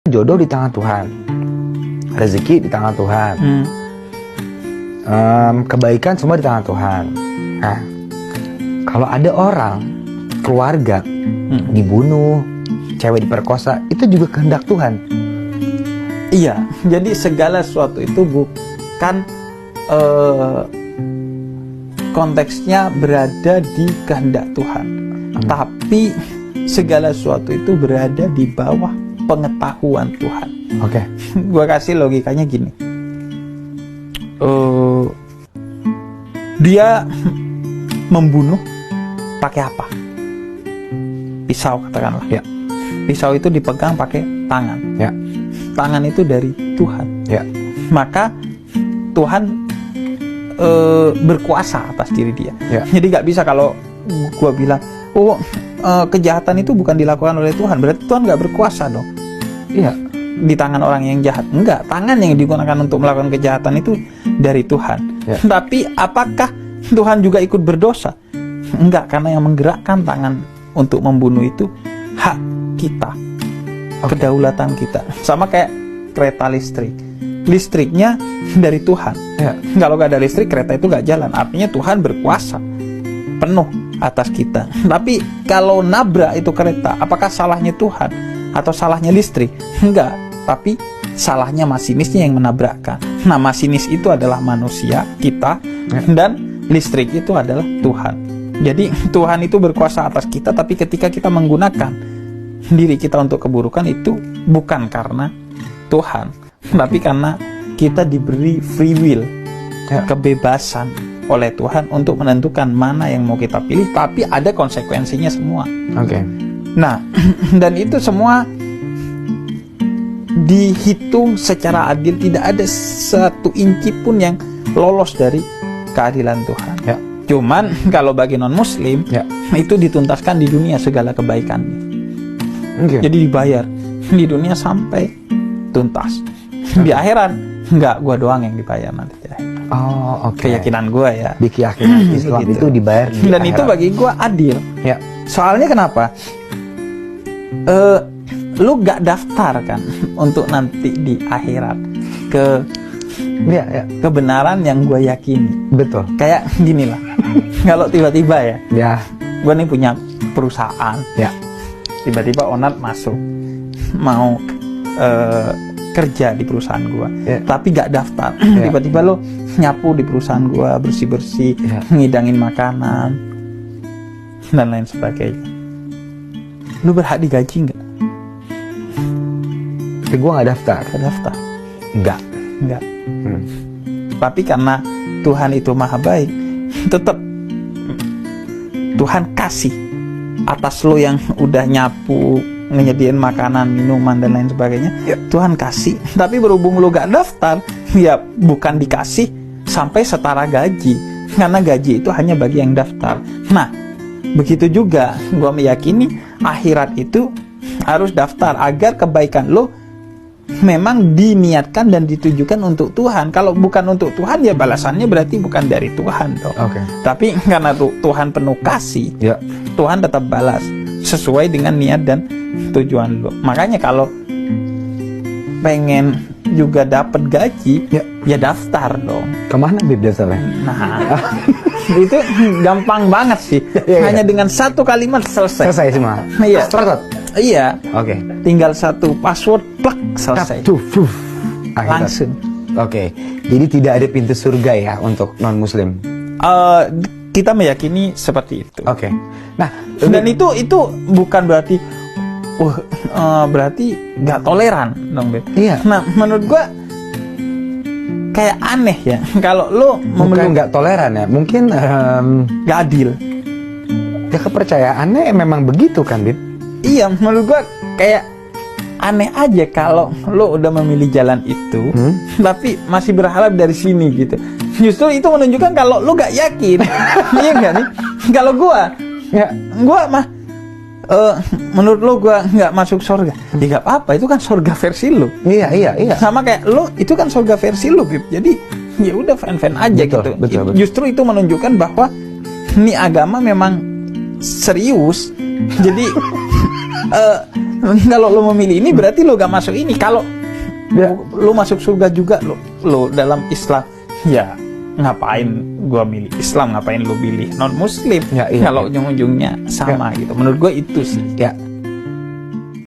Jodoh di tangan Tuhan, rezeki di tangan Tuhan, kebaikan semua di tangan Tuhan. Nah, kalau ada orang, keluarga dibunuh, cewek diperkosa, itu juga kehendak Tuhan. Iya, jadi segala sesuatu itu bukan konteksnya berada di kehendak Tuhan, tapi segala sesuatu itu berada di bawah pengetahuan Tuhan. Oke. Gua kasih logikanya gini. Dia membunuh pakai apa? Pisau katakanlah. Ya. Pisau itu dipegang pakai tangan. Ya. Tangan itu dari Tuhan. Ya. Maka Tuhan berkuasa atas diri dia. Ya. Jadi nggak bisa kalau gua bilang, kejahatan itu bukan dilakukan oleh Tuhan, berarti Tuhan nggak berkuasa dong. Iya. Di tangan orang yang jahat. Enggak, tangan yang digunakan untuk melakukan kejahatan itu dari Tuhan. Ya. Tapi apakah Tuhan juga ikut berdosa? Enggak, karena yang menggerakkan tangan untuk membunuh itu hak kita, kedaulatan kita. Sama kayak kereta listrik. Listriknya dari Tuhan. Ya. Kalau nggak ada listrik, kereta itu nggak jalan. Artinya Tuhan berkuasa penuh atas kita. Tapi kalau nabrak itu kereta, apakah salahnya Tuhan atau salahnya listrik? Enggak, tapi salahnya masinisnya yang menabrakkan. Nah, masinis itu adalah manusia, kita, dan listrik itu adalah Tuhan. Jadi Tuhan itu berkuasa atas kita, tapi ketika kita menggunakan diri kita untuk keburukan, itu bukan karena Tuhan, tapi karena kita diberi free will, kebebasan oleh Tuhan untuk menentukan mana yang mau kita pilih, tapi ada konsekuensinya semua. Oke. Nah, dan itu semua dihitung secara adil, tidak ada satu inci pun yang lolos dari keadilan Tuhan. Ya. Cuman kalau bagi non-muslim, itu dituntaskan di dunia segala kebaikannya. Okay. Jadi dibayar di dunia sampai tuntas. Di akhirat enggak, gua doang yang dibayar nanti. Oh, oke. Keyakinan gua ya. Di keyakinan Islam gitu. itu dibayar di Dan akhirat. itu bagi gua adil. Ya. Soalnya kenapa? Lu gak daftar kan untuk nanti di akhirat ke kebenaran yang gue yakini. Betul. Kayak gini lah. Kalau tiba-tiba ya, gue nih punya perusahaan. Ya. Tiba-tiba owner masuk mau kerja di perusahaan gue, tapi gak daftar. Tiba-tiba lo nyapu di perusahaan gue, bersih-bersih, ngidangin makanan dan lain sebagainya. Lu berhak digaji nggak? Tapi gue nggak daftar. Nggak daftar. Nggak. Tapi karena Tuhan itu maha baik, tetap Tuhan kasih atas lo yang udah nyapu, nyediain makanan, minuman dan lain sebagainya. Tuhan kasih. Tapi berhubung lo nggak daftar, ya bukan dikasih sampai setara gaji, karena gaji itu hanya bagi yang daftar. Nah, begitu juga gue meyakini akhirat itu harus daftar agar kebaikan lo memang diniatkan dan ditujukan untuk Tuhan. Kalau bukan untuk Tuhan, ya balasannya berarti bukan dari Tuhan dong. Tapi karena Tuhan penuh kasih, Tuhan tetap balas sesuai dengan niat dan tujuan lo. Makanya kalau pengen juga dapat gaji, ya daftar dong. Kemana Bib daftarnya? Nah, itu gampang banget sih. Hanya dengan satu kalimat selesai. Selesai semua. Iya. Iya. Oke. Tinggal satu password, plak, selesai. Langsung. Oke. Jadi tidak ada pintu surga ya untuk non Muslim. Kita meyakini seperti itu. Oke. Nah, dan itu bukan berarti berarti nggak toleran dong, Beb. Iya. Nah, menurut gua kayak aneh ya kalau lo bukan nggak toleran ya, mungkin nggak adil. Ya kepercayaannya memang begitu kan, Bib? Iya, menurut gua kayak aneh aja kalau lo udah memilih jalan itu, tapi masih berharap dari sini gitu. Justru itu menunjukkan kalau lo gak yakin. Iya gak nih? Kalau gua mah menurut lo gua nggak masuk surga, ya nggak apa-apa, itu kan surga versi lo. Iya. Sama kayak lo, itu kan surga versi lo, Bib. Jadi ya udah fan-fan aja gitu. Betul. Justru itu menunjukkan bahwa ini agama memang serius. Jadi Kalau lo memilih ini berarti lo gak masuk ini. Kalau Ya. lo masuk surga juga lo dalam Islam, ya ngapain gua milih Islam, ngapain lo pilih non muslim? Ya, iya. Kalau ujung-ujungnya sama gitu. Menurut gua itu sih. Ya,